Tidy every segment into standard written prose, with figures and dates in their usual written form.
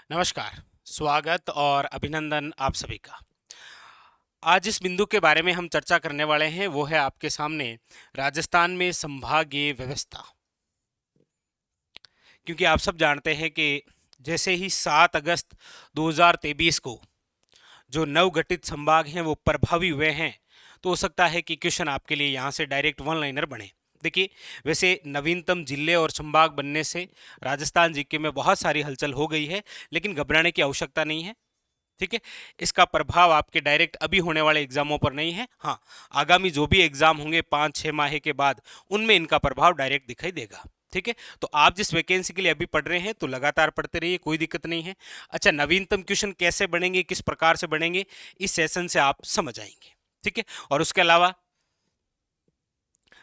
नमस्कार, स्वागत और अभिनंदन आप सभी का। आज जिस बिंदु के बारे में हम चर्चा करने वाले हैं वो है आपके सामने राजस्थान में संभागीय व्यवस्था। क्योंकि आप सब जानते हैं कि जैसे ही 7 अगस्त 2023 को जो नवगठित संभाग हैं वो प्रभावी हुए हैं, तो हो सकता है कि क्वेश्चन आपके लिए यहाँ से डायरेक्ट वन लाइनर बने। देखिए, वैसे नवीनतम जिले और संभाग बनने से राजस्थान जीके में बहुत सारी हलचल हो गई है, लेकिन घबराने की आवश्यकता नहीं है। ठीक है, इसका प्रभाव आपके डायरेक्ट अभी होने वाले एग्जामों पर नहीं है। हाँ, आगामी जो भी एग्जाम होंगे 5-6 माह के बाद, उनमें इनका प्रभाव डायरेक्ट दिखाई देगा। ठीक है, तो आप जिस वैकेंसी के लिए अभी पढ़ रहे हैं तो लगातार पढ़ते रहिए, कोई दिक्कत नहीं है। अच्छा, नवीनतम क्वेश्चन कैसे बनेंगे, किस प्रकार से बनेंगे, इस सेशन से आप समझ आएंगे। ठीक है, और उसके अलावा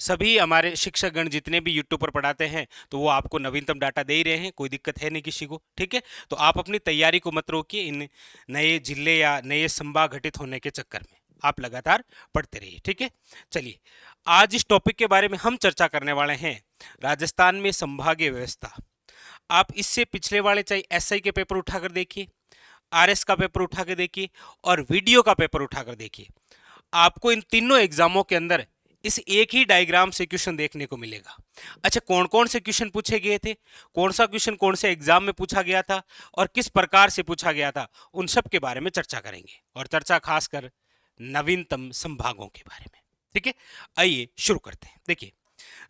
सभी हमारे शिक्षकगण जितने भी यूट्यूब पर पढ़ाते हैं तो वो आपको नवीनतम डाटा दे ही रहे हैं, कोई दिक्कत है नहीं किसी को। ठीक है, तो आप अपनी तैयारी को मत रोकिए इन नए जिले या नए संभाग घटित होने के चक्कर में, आप लगातार पढ़ते रहिए। ठीक है, चलिए आज इस टॉपिक के बारे में हम चर्चा करने वाले हैं राजस्थान में संभागीय व्यवस्था। आप इससे पिछले वाले चाहे एसआई के पेपर उठाकर देखिए, आरएस का पेपर उठा के देखिए और वीडियो का पेपर उठाकर देखिए, आपको इन तीनों एग्जामों के अंदर इस एक ही डायग्राम से क्वेश्चन देखने को मिलेगा। अच्छा, कौन कौन से क्वेश्चन पूछे गए थे, कौन सा क्वेश्चन कौन से एग्जाम में पूछा गया था और किस प्रकार से पूछा गया था, उन सब के बारे में चर्चा करेंगे और चर्चा खासकर नवीनतम संभागों के बारे में। ठीक है, आइए शुरू करते हैं। देखिए,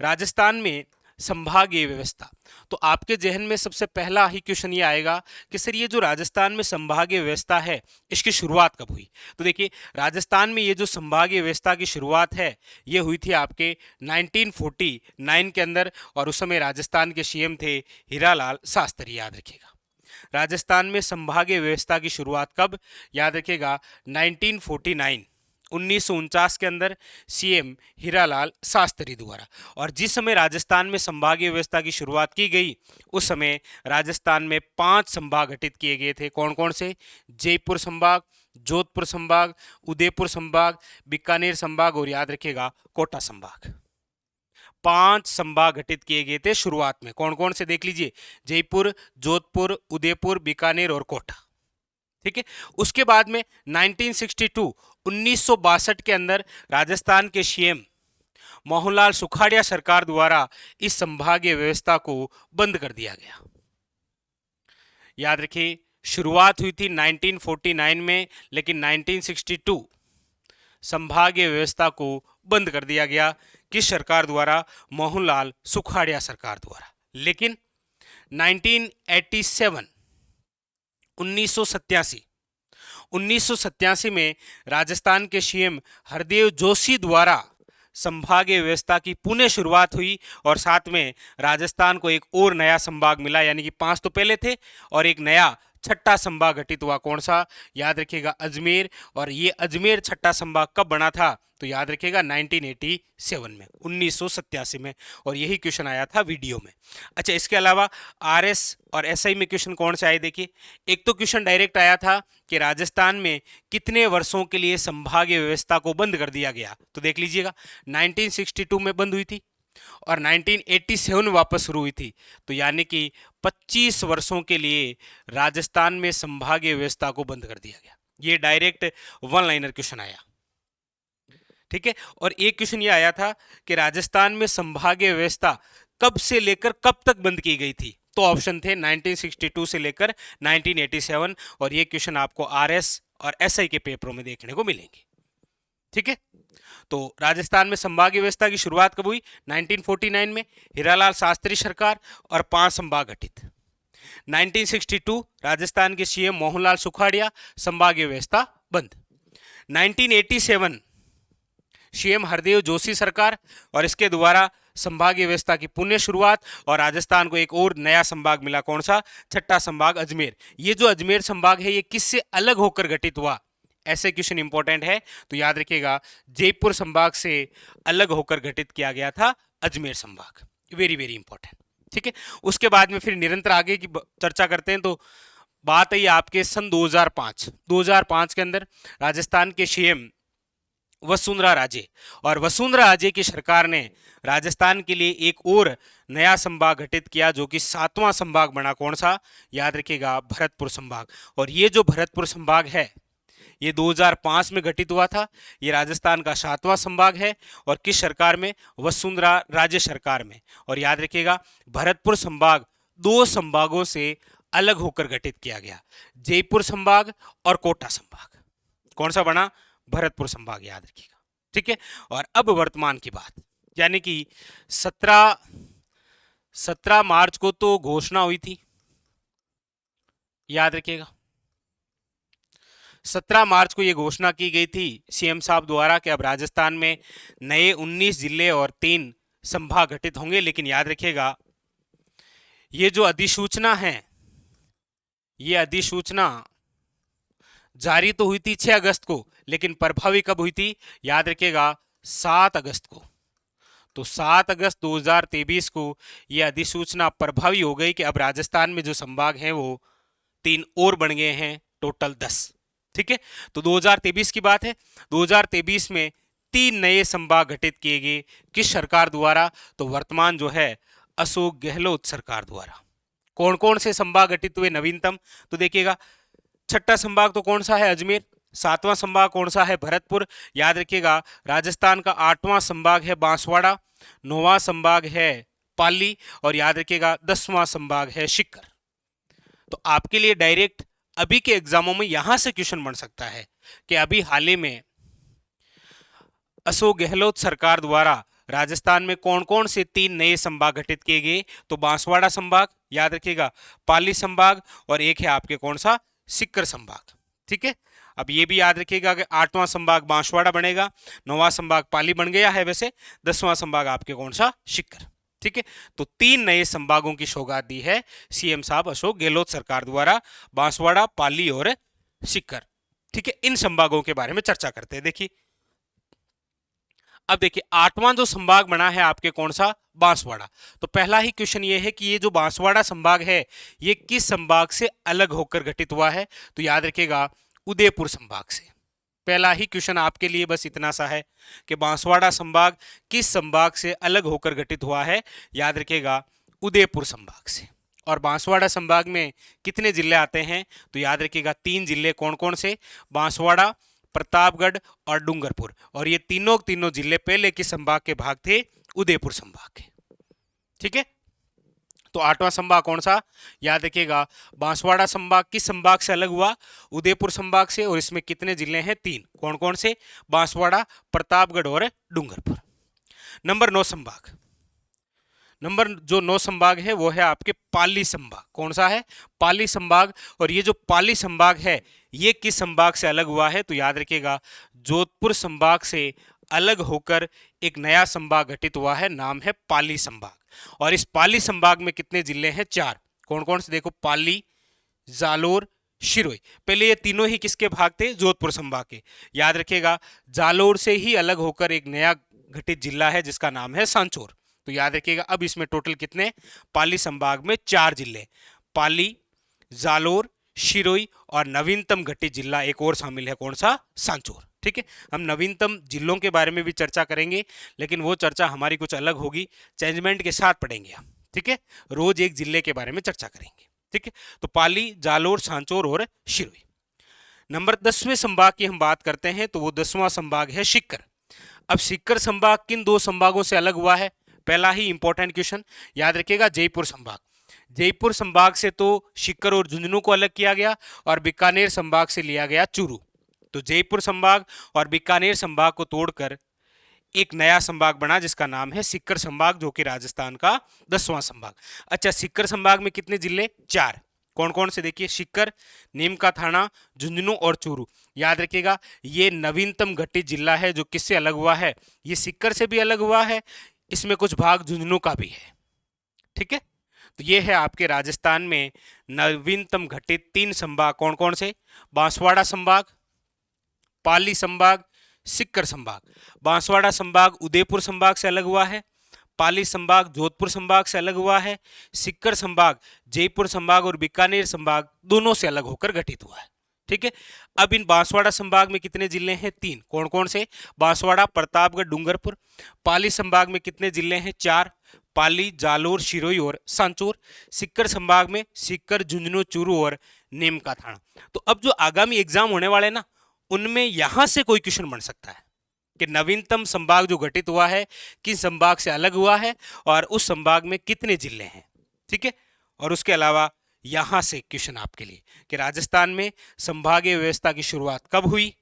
राजस्थान में संभागीय व्यवस्था, तो आपके जहन में सबसे पहला ही क्वेश्चन ये आएगा कि सर ये जो राजस्थान में संभागीय व्यवस्था है इसकी शुरुआत कब हुई। तो देखिए, राजस्थान में ये जो संभागीय व्यवस्था की शुरुआत है ये हुई थी आपके 1949 के अंदर, और उस समय राजस्थान के सीएम थे हीरालाल शास्त्री, याद रखिएगा। राजस्थान में संभागीय व्यवस्था की शुरुआत कब, याद रखिएगा 1949 1949 के अंदर सीएम हीरालाल शास्त्री द्वारा। और जिस समय राजस्थान में संभागीय व्यवस्था की शुरुआत की गई उस समय राजस्थान में 5 संभाग गठित किए गए थे। कौन कौन से? जयपुर संभाग, जोधपुर संभाग, उदयपुर संभाग, बीकानेर संभाग और याद रखिएगा कोटा संभाग। 5 संभाग गठित किए गए थे शुरुआत में। कौन कौन से देख लीजिए, जयपुर, जोधपुर, उदयपुर, बीकानेर और कोटा। ठीक है, उसके बाद में 1962 के अंदर राजस्थान के सीएम मोहनलाल सुखाड़िया सरकार द्वारा इस संभागीय व्यवस्था को बंद कर दिया गया। याद रखिए, शुरुआत हुई थी 1949 में, लेकिन 1962 संभागीय व्यवस्था को बंद कर दिया गया। किस सरकार द्वारा? मोहनलाल सुखाड़िया सरकार द्वारा। लेकिन 1987 1987 में राजस्थान के सीएम हरदेव जोशी द्वारा संभागीय व्यवस्था की पुनः शुरुआत हुई और साथ में राजस्थान को एक और नया संभाग मिला, यानी कि 5 तो पहले थे और एक नया छठा संभाग गठित हुआ। कौन सा? याद रखिएगा अजमेर। और ये अजमेर छठा संभाग कब बना था? तो याद रखिएगा 1987 में, 1987 में। और यही क्वेश्चन आया था वीडियो में। अच्छा, इसके अलावा आरएस और एसआई में क्वेश्चन कौन से आए? देखिए, एक तो क्वेश्चन डायरेक्ट आया था कि राजस्थान में कितने वर्षों के लिए संभागीय व्यवस्था को बंद कर दिया गया। तो देख लीजिएगा, 1962 में बंद हुई थी और 1987 में वापस शुरू हुई थी। तो यानी कि 25 वर्षों के लिए राजस्थान में संभागीय व्यवस्था को बंद कर दिया गया। ये डायरेक्ट वन लाइनर क्वेश्चन आया। ठीक है, और एक क्वेश्चन ये आया था कि राजस्थान में संभागीय व्यवस्था कब से लेकर कब तक बंद की गई थी। तो ऑप्शन थे 1962 से लेकर 1987, और ये क्वेश्चन आपको आरएस और एसआई के पेपरों में देखने को मिलेंगे। ठीक है, तो राजस्थान में संभागीय व्यवस्था की शुरुआत कब हुई? 1949 में, हीरालाल शास्त्री सरकार और 5 संभाग गठित। 1962 राजस्थान के सीएम मोहनलाल सुखाड़िया, संभागीय व्यवस्था बंद। 1987 सीएम हरदेव जोशी सरकार और इसके द्वारा संभागीय व्यवस्था की पुनः शुरुआत, और राजस्थान को एक और नया संभाग मिला। कौन सा? छठा संभाग अजमेर। ये जो अजमेर संभाग है ये किससे अलग होकर गठित हुआ? ऐसे क्वेश्चन इंपॉर्टेंट है, तो याद रखिएगा जयपुर संभाग से अलग होकर गठित किया गया था अजमेर संभाग। Very very important. ठीक है, उसके बाद में फिर निरंतर आगे की चर्चा करते हैं। तो बात आई आपके सन 2005 के अंदर राजस्थान के सीएम वसुंधरा राजे। और वसुंधरा राजे की सरकार ने राजस्थान के लिए एक और नया संभाग गठित किया जो कि 7वां संभाग बना। कौन सा? याद रखिएगा, भरतपुर संभाग। और ये जो भरतपुर संभाग है ये 2005 में गठित हुआ था। ये राजस्थान का 7वां संभाग है। और किस सरकार में? वसुंधरा राजे सरकार में। और याद रखिएगा, भरतपुर संभाग 2 संभागों से अलग होकर गठित किया गया, जयपुर संभाग और कोटा संभाग। कौन सा बना? भरतपुर संभाग, याद रखिएगा। ठीक है। और अब वर्तमान की बात, यानी कि 17 मार्च को तो घोषणा हुई थी, याद रखिएगा। 17 मार्च को यह घोषणा की गई थी सीएम साहब द्वारा कि अब राजस्थान में नए 19 जिले और 3 संभाग गठित होंगे। लेकिन याद रखिएगा, ये जो अधिसूचना है, ये अधिसूचना जारी तो हुई थी 6 अगस्त को, लेकिन प्रभावी कब हुई थी? याद रखिएगा, 7 अगस्त को। तो 7 अगस्त 2023 को यह अधिसूचना प्रभावी हो गई कि अब राजस्थान में जो संभाग हैं वो 3 और बन गए हैं, टोटल 10। ठीक है। तो 2023 की बात है। 2023 में 3 नए संभाग गठित किए गए। किस सरकार द्वारा? तो वर्तमान जो है अशोक गहलोत सरकार द्वारा। कौन कौन से संभाग गठित हुए नवीनतम? तो देखिएगा, 6ठा संभाग तो कौन सा है? अजमेर। 7वां संभाग कौन सा है? भरतपुर। याद रखिएगा, राजस्थान का 8वां संभाग है बांसवाड़ा। 9वां संभाग है पाली। और याद रखिएगा, 10वां संभाग है सीकर। तो आपके लिए डायरेक्ट अभी के एग्जामों में यहां से क्वेश्चन बन सकता है कि अभी हाल ही में अशोक गहलोत सरकार द्वारा राजस्थान में कौन कौन से 3 नए संभाग गठित किए गए? तो बांसवाड़ा संभाग, याद रखिएगा, पाली संभाग, और एक है आपके कौन सा? सीकर संभाग। ठीक है। अब ये भी याद रखिएगा कि 8वां संभाग बांसवाड़ा बनेगा, 9वां संभाग पाली बन गया है वैसे, 10वां संभाग आपके कौन सा? सीकर। ठीक है। तो 3 नए संभागों की सौगात दी है सीएम साहब अशोक गहलोत सरकार द्वारा, बांसवाड़ा, पाली और सीकर। ठीक है। इन संभागों के बारे में चर्चा करते हैं। देखिए, अब देखिए 8वां जो संभाग बना है आपके कौन सा? बांसवाड़ा। तो पहला ही क्वेश्चन ये है कि ये जो बांसवाड़ा संभाग है ये किस संभाग से अलग होकर गठित हुआ है? तो याद रखिएगा, उदयपुर संभाग से। पहला ही क्वेश्चन आपके लिए बस इतना सा है कि बांसवाड़ा संभाग किस संभाग से अलग होकर गठित हुआ है? याद रखिएगा, उदयपुर संभाग से। और बांसवाड़ा संभाग में कितने जिले आते हैं? तो याद रखिएगा, 3 जिले। कौन कौन से? बांसवाड़ा, प्रतापगढ़ और डूंगरपुर। और ये तीनों जिले पहले किस संभाग के भाग थे? उदयपुर संभाग के। ठीक है। तो 8वां संभाग कौन सा? याद रखिएगा, बांसवाड़ा संभाग किस संभाग से अलग हुआ? उदयपुर संभाग से। और इसमें कितने जिले हैं? 3। कौन कौन से? बांसवाड़ा, प्रतापगढ़ और डूंगरपुर। नंबर 9 संभाग। नंबर जो 9 संभाग है वो है आपके पाली संभाग। कौन सा है? पाली संभाग। और ये जो पाली संभाग है ये किस संभाग से अलग हुआ है? तो याद रखिएगा, जोधपुर संभाग से अलग होकर एक नया संभाग गठित हुआ है, नाम है पाली संभाग। और इस पाली संभाग में कितने जिले हैं? 4। कौन कौन से? देखो, पाली, जालोर, शिरोई। पहले ये तीनों ही किसके भाग थे? जोधपुर संभाग के। याद रखिएगा, जालोर से ही अलग होकर एक नया गठित जिला है जिसका नाम है सांचौर। तो याद रखिएगा, अब इसमें टोटल कितने? पाली संभाग में 4 जिले, पाली, जालोर, शिरोई और नवीनतम गठित जिला एक और शामिल है। कौन सा? सांचौर। ठीक है। हम नवीनतम जिलों के बारे में भी चर्चा करेंगे, लेकिन वो चर्चा हमारी कुछ अलग होगी, चेंजमेंट के साथ पढ़ेंगे हम। ठीक है। रोज एक जिले के बारे में चर्चा करेंगे। ठीक है। तो पाली, जालोर, सांचौर और शिरोई। नंबर 10वें संभाग की हम बात करते हैं तो वो 10वां संभाग है सीकर। अब सीकर संभाग किन 2 संभागों से अलग हुआ है? पहला ही इंपॉर्टेंट क्वेश्चन, याद रखिएगा, जयपुर संभाग। जयपुर संभाग से तो सीकर और झुंझुनू को अलग किया गया और बीकानेर संभाग से लिया गया चूरू। तो जयपुर संभाग और बीकानेर संभाग को तोड़कर एक नया संभाग बना जिसका नाम है सीकर संभाग, जो कि राजस्थान का 10वां संभाग। अच्छा, सीकर संभाग में कितने जिले? 4। कौन कौन से? देखिए, सीकर, नीम का थाना, झुंझुनू और चूरू। याद रखिएगा, ये नवीनतम गठित जिला है जो किससे अलग हुआ है? ये सीकर से भी अलग हुआ है, इसमें कुछ भाग झुंझुनू का भी है। ठीक है। तो ये है आपके राजस्थान में नवीनतम घटित 3 संभाग। कौन कौन से? बांसवाड़ा संभाग, पाली संभाग, सीकर संभाग। बांसवाड़ा संभाग उदयपुर संभाग से अलग हुआ है, पाली संभाग जोधपुर संभाग से अलग हुआ है, सीकर संभाग जयपुर संभाग और बीकानेर संभाग दोनों से अलग होकर गठित हुआ है। ठीक है। अब इन बांसवाड़ा संभाग में कितने जिले हैं? 3। कौन कौन से? बांसवाड़ा, प्रतापगढ़, डूंगरपुर। पाली संभाग में कितने जिले हैं? 4। पाली, जालोर, सिरोही और सांचौर। सीकर संभाग में सीकर, झुंझुनू, चूरू और नीमका थाना। तो अब जो आगामी एग्जाम होने वाले ना, उनमें यहां से कोई क्वेश्चन बन सकता है कि नवीनतम संभाग जो गठित हुआ है किस संभाग से अलग हुआ है और उस संभाग में कितने जिले हैं। ठीक है। और उसके अलावा यहां से क्वेश्चन आपके लिए कि राजस्थान में संभागीय व्यवस्था की शुरुआत कब हुई,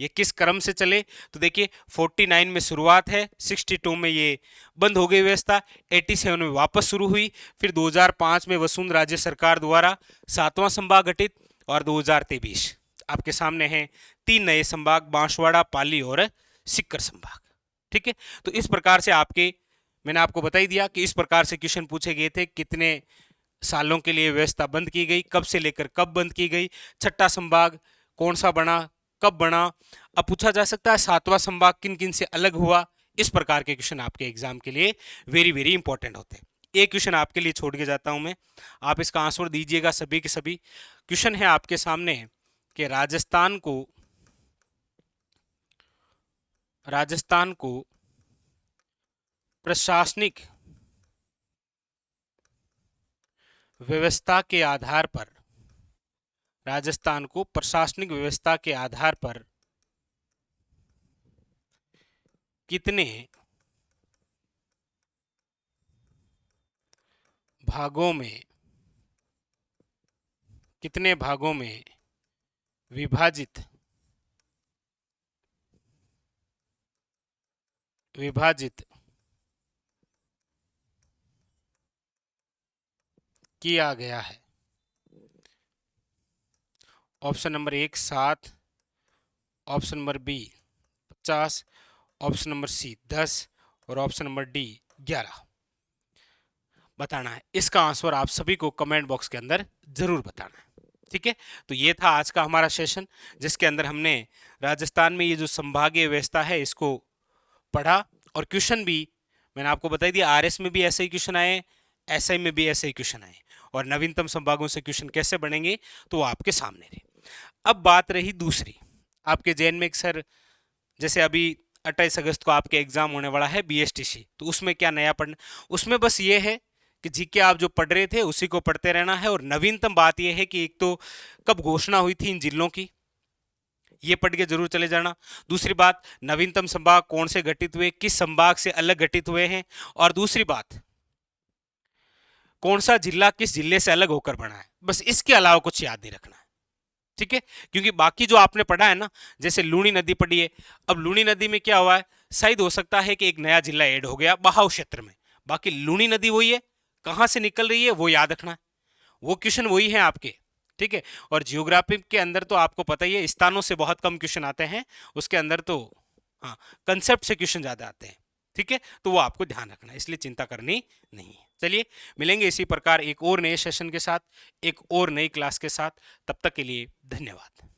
ये किस क्रम से चले। तो देखिए 49 में शुरुआत है, 62 में ये बंद हो गई व्यवस्था, 87 में वापस शुरू हुई, फिर 2005 में वसुंधरा राज्य सरकार द्वारा 7वां संभाग गठित और 2023 आपके सामने हैं 3 नए संभाग, बांसवाड़ा, पाली और सीकर संभाग। ठीक है। तो इस प्रकार से मैंने आपको बता ही दिया कि इस प्रकार से क्वेश्चन पूछे गए थे, कितने सालों के लिए व्यवस्था बंद की गई, कब से लेकर कब बंद की गई, छठा संभाग कौन सा बना, कब बना। अब पूछा जा सकता है 7वां संभाग किन किन से अलग हुआ। इस प्रकार के क्वेश्चन आपके एग्जाम के लिए वेरी वेरी इंपॉर्टेंट होते हैं। एक क्वेश्चन आपके लिए छोड़ के जाता हूं मैं, आप इसका आंसर दीजिएगा। सभी के सभी क्वेश्चन है आपके सामने कि राजस्थान को प्रशासनिक व्यवस्था के आधार पर, राजस्थान को प्रशासनिक व्यवस्था के आधार पर कितने भागों में विभाजित किया गया है। Option number 1 7, option number B 50, option number C 10 और ऑप्शन नंबर डी 11 बताना है। इसका आंसर आप सभी को कमेंट बॉक्स के अंदर जरूर बताना है। ठीक है। तो ये था आज का हमारा सेशन, जिसके अंदर हमने राजस्थान में ये जो संभागीय व्यवस्था है इसको पढ़ा और क्वेश्चन भी मैंने आपको बता दिया। आरएस में भी ऐसे ही क्वेश्चन आए, एसआई में भी ऐसे ही क्वेश्चन आए और नवीनतम संभागों से क्वेश्चन कैसे बनेंगे तो वो आपके सामने रहे। अब बात रही दूसरी, आपके जैन में सर जैसे अभी 28 अगस्त को आपके एग्जाम होने वाला है बीएसटीसी, तो उसमें क्या नया पढ़ना। उसमें बस ये है कि जीके आप जो पढ़ रहे थे उसी को पढ़ते रहना है। और नवीनतम बात यह है कि एक तो कब घोषणा हुई थी इन जिलों की, ये पढ़ के जरूर चले जाना। दूसरी बात, नवीनतम संभाग कौन से गठित हुए, किस संभाग से अलग गठित हुए हैं। और दूसरी बात, कौन सा जिला किस जिले से अलग होकर बना है। बस इसके अलावा कुछ याद नहीं रखना है। ठीक है। क्योंकि बाकी जो आपने पढ़ा है ना, जैसे लूनी नदी पढ़ी है, अब लूनी नदी में क्या हुआ है, शायद हो सकता है कि एक नया जिला ऐड हो गया बहाव क्षेत्र में, बाकी लूनी नदी वही है, कहां से निकल रही है वो याद रखना है। वो क्वेश्चन वही है आपके। ठीक है। और जियोग्राफी के अंदर तो आपको पता ही है, स्थानों से बहुत कम क्वेश्चन आते हैं, उसके अंदर तो हाँ कंसेप्ट से क्वेश्चन ज्यादा आते हैं। ठीक है। तो वो आपको ध्यान रखना है, इसलिए चिंता करनी नहीं है। चलिए मिलेंगे इसी प्रकार एक और नए सेशन के साथ, एक और नई क्लास के साथ। तब तक के लिए धन्यवाद।